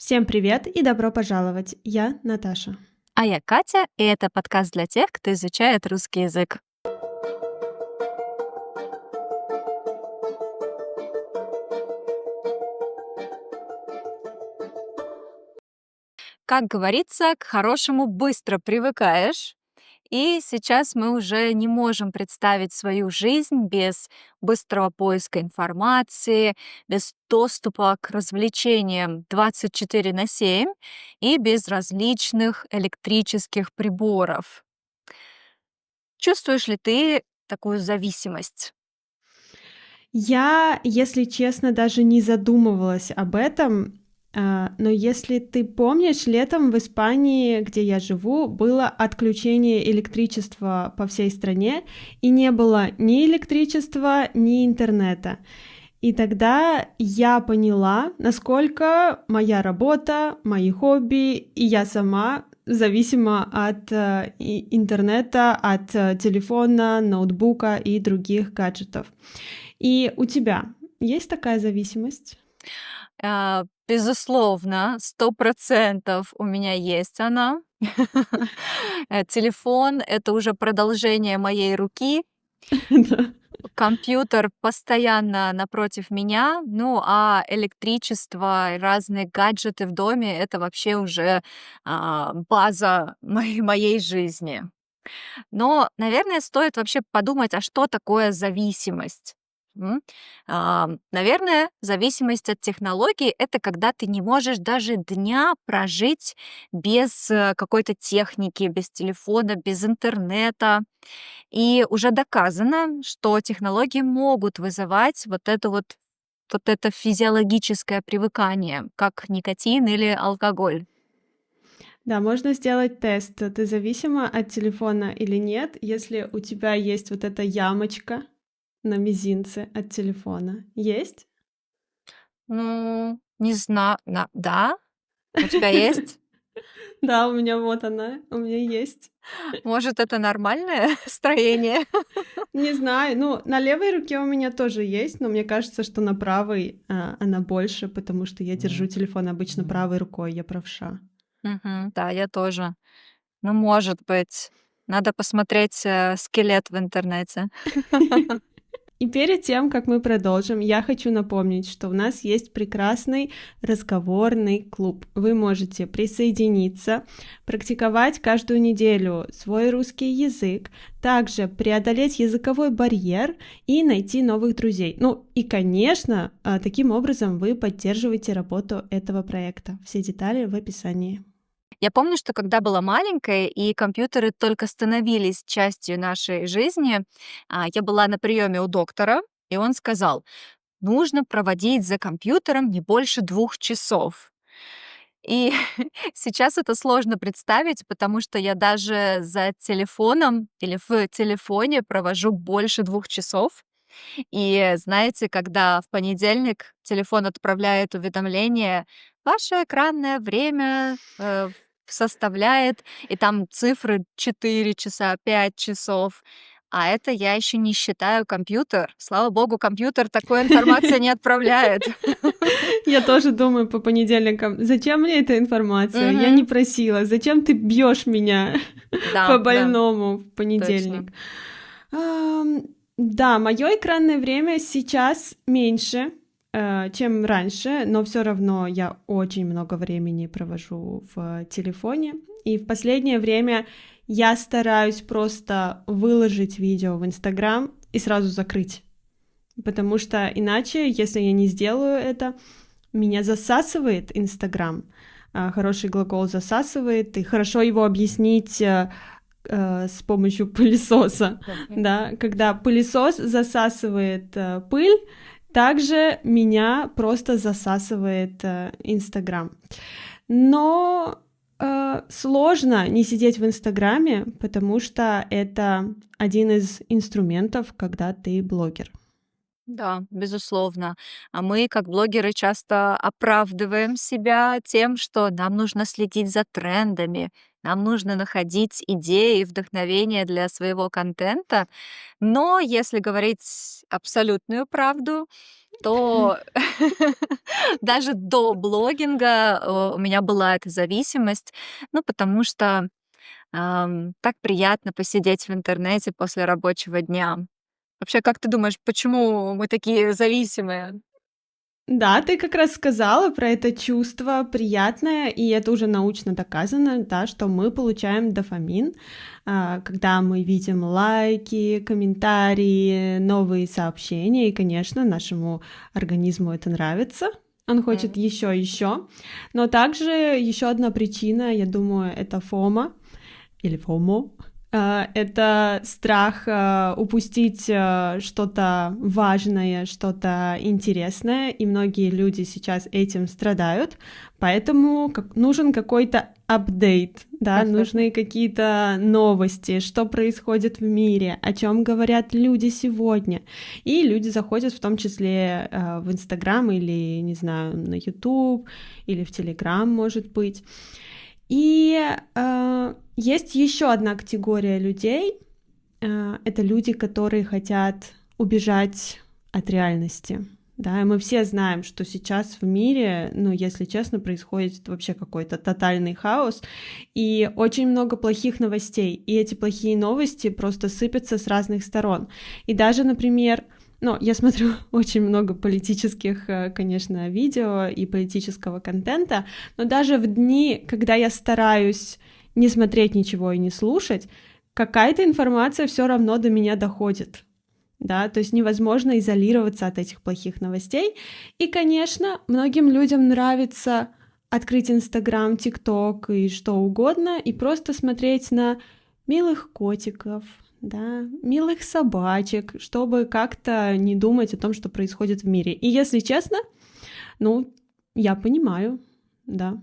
Всем привет и добро пожаловать! Я Наташа. А я Катя, и это подкаст для тех, кто изучает русский язык. Как говорится, к хорошему быстро привыкаешь. И сейчас мы уже не можем представить свою жизнь без быстрого поиска информации, без доступа к развлечениям 24/7 и без различных электрических приборов. Чувствуешь ли ты такую зависимость? Я, если честно, даже не задумывалась об этом, но если ты помнишь, летом в Испании, где я живу, было отключение электричества по всей стране, и не было ни электричества, ни интернета. И тогда я поняла, насколько моя работа, мои хобби и я сама зависима от интернета, от телефона, ноутбука и других гаджетов. И у тебя есть такая зависимость? Безусловно, 100% у меня есть она. Телефон — это уже продолжение моей руки, Да. компьютер постоянно напротив меня, ну, а электричество и разные гаджеты в доме — это вообще уже, база моей жизни. Но, наверное, стоит вообще подумать, а что такое зависимость? М? Наверное, зависимость от технологий — это когда ты не можешь даже дня прожить без какой-то техники, без телефона, без интернета. И уже доказано, что технологии могут вызывать вот это физиологическое привыкание, как никотин или алкоголь. Да, можно сделать тест, ты зависима от телефона или нет, если у тебя есть вот эта ямочка на мизинце от телефона. Есть? Ну, не знаю. Да? У тебя есть? Да, у меня вот она, у меня есть. Может, это нормальное строение? Не знаю, ну, на левой руке у меня тоже есть, но мне кажется, что на правой она больше, потому что я держу телефон обычно правой рукой, я правша. Мгм. Да, я тоже. Ну, может быть. Надо посмотреть, скелет в интернете. И перед тем, как мы продолжим, я хочу напомнить, что у нас есть прекрасный разговорный клуб. Вы можете присоединиться, практиковать каждую неделю свой русский язык, также преодолеть языковой барьер и найти новых друзей. Ну и, конечно, таким образом вы поддерживаете работу этого проекта. Все детали в описании. Я помню, что когда была маленькая и компьютеры только становились частью нашей жизни, я была на приеме у доктора, и он сказал: "Нужно проводить за компьютером не больше 2 часов". И сейчас это сложно представить, потому что я даже за телефоном или в телефоне провожу больше 2 часов. И знаете, когда в понедельник телефон отправляет уведомление: "Ваше экранное время, составляет", и там цифры 4 часа, 5 часов. А это я еще не считаю компьютер. Слава богу, компьютер такой информации не отправляет. Я тоже думаю по понедельникам, зачем мне эта информация? Я не Мгм. просила. Зачем ты бьешь меня Да, по да, больному в точно. понедельник? Да, мое экранное время сейчас меньше, чем раньше, но все равно я очень много времени провожу в телефоне. И в последнее время я стараюсь просто выложить видео в Инстаграм и сразу закрыть. Потому что иначе, если я не сделаю это, меня засасывает Инстаграм. Хороший глагол засасывает, и хорошо его объяснить с помощью пылесоса, да, когда пылесос засасывает пыль, также меня просто засасывает Инстаграм. Но сложно не сидеть в Инстаграме, потому что это один из инструментов, когда ты блогер. Да, безусловно. А мы, как блогеры, часто оправдываем себя тем, что нам нужно следить за трендами, нам нужно находить идеи и вдохновение для своего контента. Но если говорить абсолютную правду, то даже до блогинга у меня была эта зависимость, ну, потому что так приятно посидеть в интернете после рабочего дня. Вообще, как ты думаешь, почему мы такие зависимые? Да, ты как раз сказала про это чувство приятное, и это уже научно доказано, да, что мы получаем дофамин, когда мы видим лайки, комментарии, новые сообщения, и, конечно, нашему организму это нравится. Он хочет еще, еще. Но также еще одна причина, я думаю, это фома или фомо. Это страх упустить что-то важное, что-то интересное, и многие люди сейчас этим страдают, поэтому нужен какой-то апдейт, да, нужны какие-то новости, что происходит в мире, о чем говорят люди сегодня, и люди заходят в том числе в Инстаграм или, не знаю, на Ютуб или в Телеграм, может быть. И есть еще одна категория людей. Это люди, которые хотят убежать от реальности. Да, и мы все знаем, что сейчас в мире, ну, если честно, происходит вообще какой-то тотальный хаос, и очень много плохих новостей, и эти плохие новости просто сыпятся с разных сторон. И даже, например, ну, я смотрю очень много политических, конечно, видео и политического контента, но даже в дни, когда я стараюсь не смотреть ничего и не слушать, какая-то информация все равно до меня доходит. Да, то есть невозможно изолироваться от этих плохих новостей. И, конечно, многим людям нравится открыть Инстаграм, ТикТок и что угодно, и просто смотреть на милых котиков, да, милых собачек, чтобы как-то не думать о том, что происходит в мире. И если честно, ну, я понимаю, да.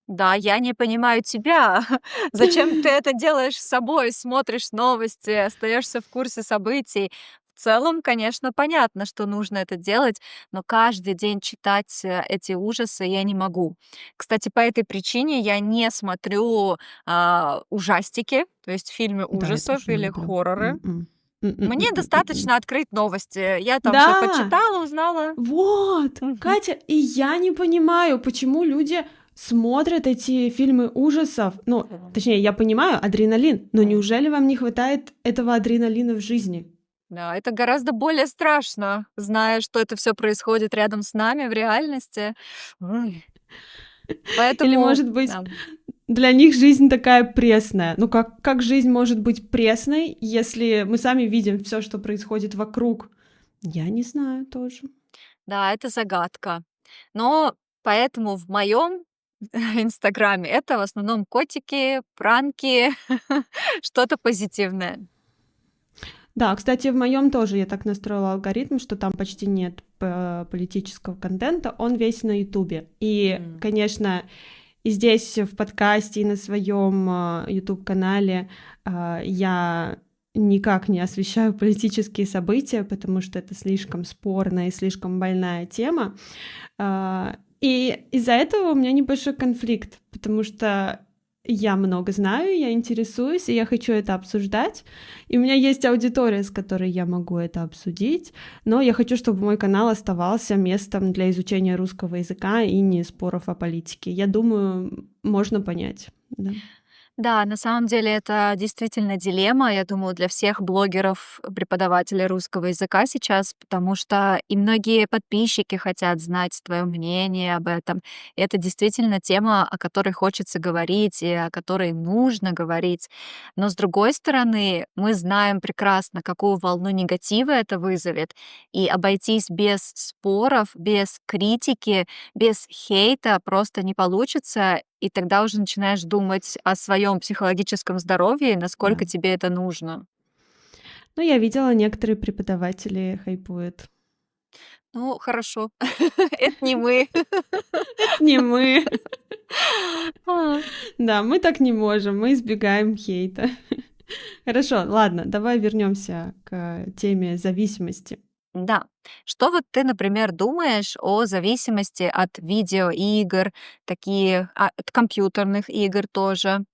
Да, я не понимаю тебя. Зачем ты это делаешь с собой? Смотришь новости, остаешься в курсе событий. В целом, конечно, понятно, что нужно это делать, но каждый день читать эти ужасы я не могу. Кстати, по этой причине я не смотрю ужастики, то есть фильмы Да, я ужасов тоже не или люблю. хорроры. М-м. Мне М-м-м-м-м. достаточно открыть новости. Я там все Да, почитала, узнала. вот, Мгм. Катя, и я не понимаю, почему люди смотрят эти фильмы ужасов. Ну, точнее, я понимаю, адреналин, но неужели вам не хватает этого адреналина в жизни? Да, это гораздо более страшно, зная, что это все происходит рядом с нами в реальности. Ой. Или, Поэтому, может быть, да. для них жизнь такая пресная. Ну, как жизнь может быть пресной, если мы сами видим все, что происходит вокруг? Я не знаю тоже. Да, это загадка. Но поэтому в моем "Инстаграме" это в основном котики, пранки, что-то позитивное. Да, кстати, в моем тоже я так настроила алгоритм, что там почти нет политического контента, он весь на Ютубе. И, конечно, и здесь в подкасте, и на своем YouTube-канале я никак не освещаю политические события, потому что это слишком спорная и слишком больная тема. И из-за этого у меня небольшой конфликт, потому что я много знаю, я интересуюсь, и я хочу это обсуждать. И у меня есть аудитория, с которой я могу это обсудить, но я хочу, чтобы мой канал оставался местом для изучения русского языка и не споров о политике. Я думаю, можно понять. Да. Да, на самом деле это действительно дилемма, я думаю, для всех блогеров, преподавателей русского языка сейчас, потому что и многие подписчики хотят знать твое мнение об этом. И это действительно тема, о которой хочется говорить и о которой нужно говорить. Но с другой стороны, мы знаем прекрасно, какую волну негатива это вызовет, и обойтись без споров, без критики, без хейта просто не получится, и тогда уже начинаешь думать о своем психологическом здоровье и Да. насколько тебе это нужно. Ну, я видела, некоторые преподаватели хайпуют. Ну, хорошо, это не мы. Это не мы. А. Да, мы так не можем, мы избегаем хейта. Хорошо, ладно, давай вернемся к теме зависимости. Да. Что вот ты, например, думаешь о зависимости от видеоигр, от компьютерных игр тоже?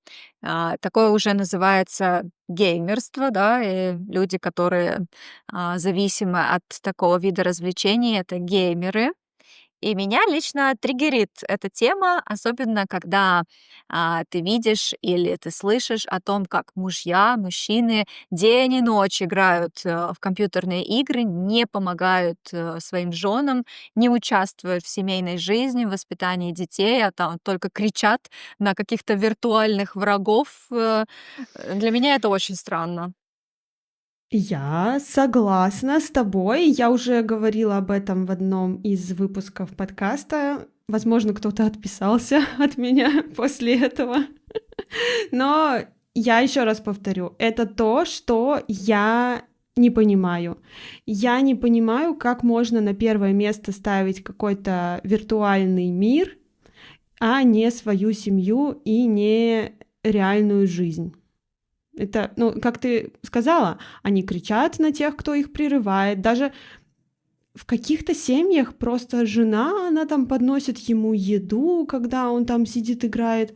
Такое уже называется геймерство, да, и люди, которые зависимы от такого вида развлечений, это геймеры. И меня лично триггерит эта тема, особенно когда ты видишь или ты слышишь о том, как мужчины день и ночь играют в компьютерные игры, не помогают своим женам, не участвуют в семейной жизни, в воспитании детей, а там только кричат на каких-то виртуальных врагов. Для меня это очень странно. Я согласна с тобой. Я уже говорила об этом в одном из выпусков подкаста. Возможно, кто-то отписался от меня после этого. Но я еще раз повторю, это то, что я не понимаю. Я не понимаю, как можно на первое место ставить какой-то виртуальный мир, а не свою семью и не реальную жизнь. Это, ну, как ты сказала, они кричат на тех, кто их прерывает. Даже в каких-то семьях просто жена, она там подносит ему еду, когда он там сидит, играет.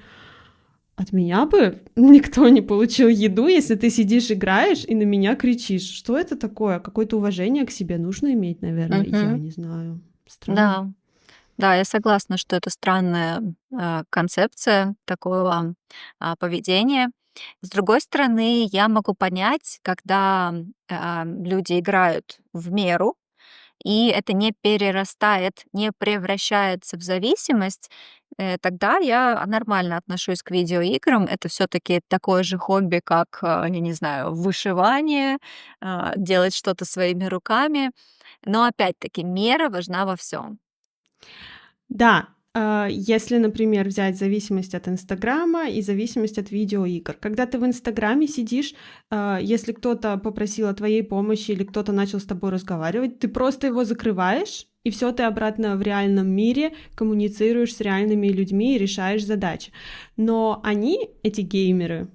От меня бы никто не получил еду, если ты сидишь, играешь и на меня кричишь. Что это такое? Какое-то уважение к себе нужно иметь, наверное. Я Мгм. не знаю. Странно. Да, да, я согласна, что это странная концепция такого поведения. С другой стороны, я могу понять, когда люди играют в меру, и это не перерастает, не превращается в зависимость, тогда я нормально отношусь к видеоиграм. Это все-таки такое же хобби, как, я не знаю, вышивание, делать что-то своими руками. Но опять-таки мера важна во всем. Да, если, например, взять зависимость от Инстаграма и зависимость от видеоигр. Когда ты в Инстаграме сидишь, если кто-то попросил о твоей помощи или кто-то начал с тобой разговаривать, ты просто его закрываешь, и все, ты обратно в реальном мире коммуницируешь с реальными людьми и решаешь задачи. Но они, эти геймеры,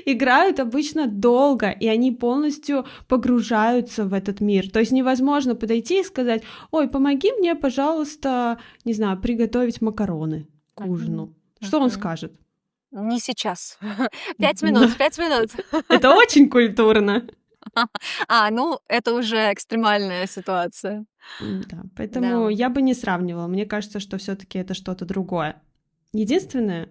играют обычно долго, и они полностью погружаются в этот мир. То есть невозможно подойти и сказать: ой, помоги мне, пожалуйста, не знаю, приготовить макароны к Мгм. ужину. Что он Мгм. скажет? Не сейчас. 5 Да, минут, 5 минут. это очень культурно. Ну, это уже экстремальная ситуация. Да, поэтому Да. я бы не сравнивала. Мне кажется, что все-таки это что-то другое. Единственное,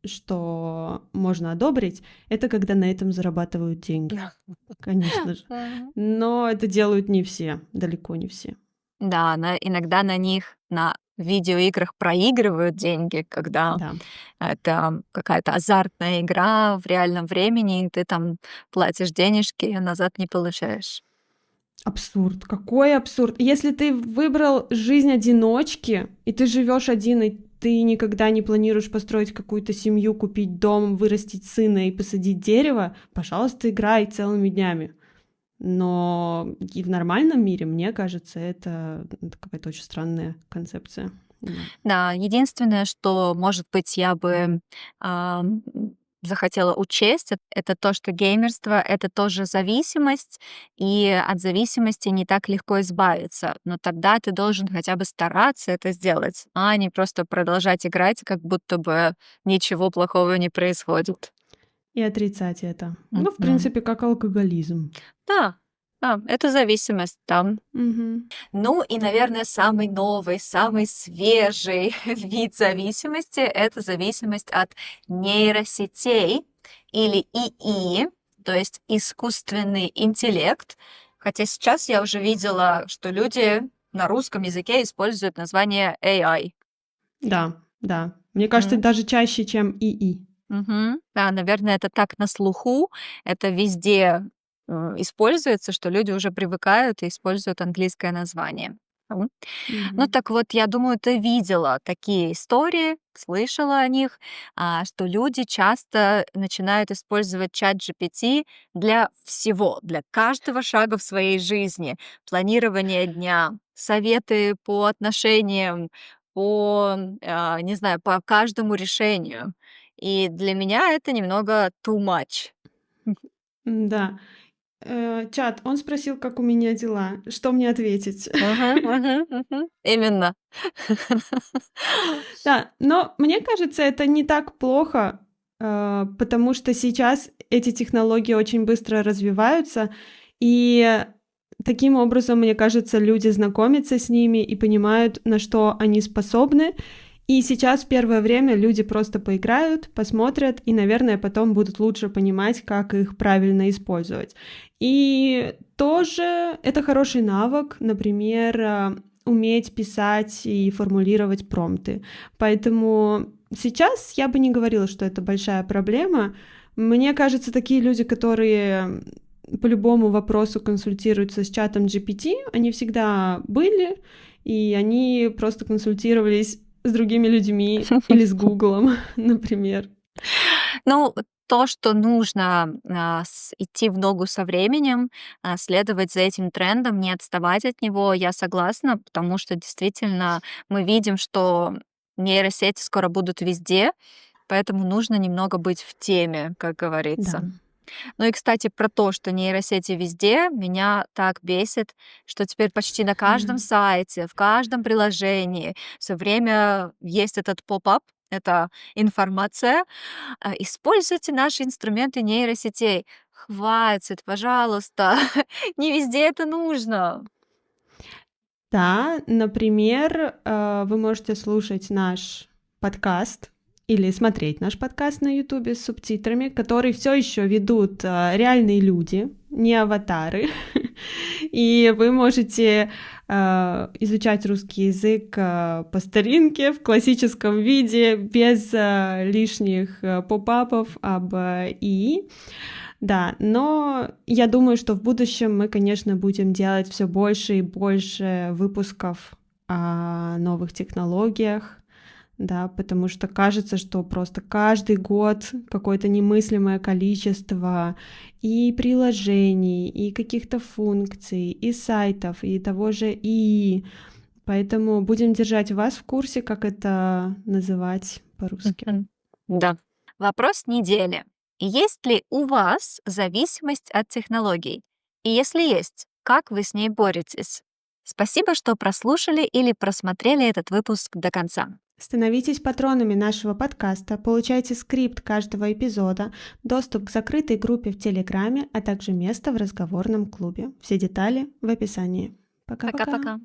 что можно одобрить, это когда на этом зарабатывают деньги. Конечно же. Мгм. Но это делают не все, далеко не все. Да, иногда на видеоиграх проигрывают деньги, когда Да. это какая-то азартная игра в реальном времени, и ты там платишь денежки, а назад не получаешь. Абсурд. Какой абсурд. Если ты выбрал жизнь одиночки, и ты живешь один, и ты никогда не планируешь построить какую-то семью, купить дом, вырастить сына и посадить дерево, пожалуйста, играй целыми днями. Но и в нормальном мире, мне кажется, это какая-то очень странная концепция. Да. Да, единственное, что, может быть, я бы, ам, захотела учесть, это то, что геймерство — это тоже зависимость, и от зависимости не так легко избавиться. Но тогда ты должен хотя бы стараться это сделать, а не просто продолжать играть, как будто бы ничего плохого не происходит. И отрицать это. Ну, в Мгм. принципе, как алкоголизм. Да, да, это зависимость, да. Мгм. Ну и, наверное, самый новый, самый свежий вид зависимости — это зависимость от нейросетей или ИИ, то есть искусственный интеллект. Хотя сейчас я уже видела, что люди на русском языке используют название AI. Да, да. Мне кажется, Мгм. даже чаще, чем ИИ. Мгм. Да, наверное, это так на слуху, это везде используется, что люди уже привыкают и используют английское название. Ну Мгм. так вот, я думаю, ты видела такие истории, слышала о них, что люди часто начинают использовать чат GPT для всего, для каждого шага в своей жизни. Планирование дня, советы по отношениям, не знаю, по каждому решению. И для меня это немного too much. Да. чат, он спросил, как у меня дела, что мне ответить. Именно. Да, но мне кажется, это не так плохо, потому что сейчас эти технологии очень быстро развиваются, и таким образом, мне кажется, люди знакомятся с ними и понимают, на что они способны. И сейчас в первое время люди просто поиграют, посмотрят и, наверное, потом будут лучше понимать, как их правильно использовать. И тоже это хороший навык, например, уметь писать и формулировать промпты. Поэтому сейчас я бы не говорила, что это большая проблема. Мне кажется, такие люди, которые по любому вопросу консультируются с чатом GPT, они всегда были, и они просто консультировались с другими людьми или с Гуглом, например. Ну, то, что нужно идти в ногу со временем, следовать за этим трендом, не отставать от него, я согласна, потому что действительно мы видим, что нейросети скоро будут везде, поэтому нужно немного быть в теме, как Да. говорится. Ну и, кстати, про то, что нейросети везде, меня так бесит, что теперь почти на каждом сайте, в каждом приложении все время есть этот поп-ап, это информация. Используйте наши инструменты нейросетей. Хватит, пожалуйста, не везде это нужно. Да, например, вы можете слушать наш подкаст или смотреть наш подкаст на Ютубе с субтитрами, который все еще ведут реальные люди, не аватары. И вы можете изучать русский язык по старинке, в классическом виде, без лишних поп-апов об ИИ. Да, но я думаю, что в будущем мы, конечно, будем делать все больше и больше выпусков о новых технологиях, да, потому что кажется, что просто каждый год какое-то немыслимое количество и приложений, и каких-то функций, и сайтов, и того же ИИ. Поэтому будем держать вас в курсе, как это называть по-русски. Да. Вопрос недели. Есть ли у вас зависимость от технологий? И если есть, как вы с ней боретесь? Спасибо, что прослушали или просмотрели этот выпуск до конца. Становитесь патронами нашего подкаста, получайте скрипт каждого эпизода, доступ к закрытой группе в Телеграме, а также место в разговорном клубе. Все детали в описании. Пока-пока. Пока-пока.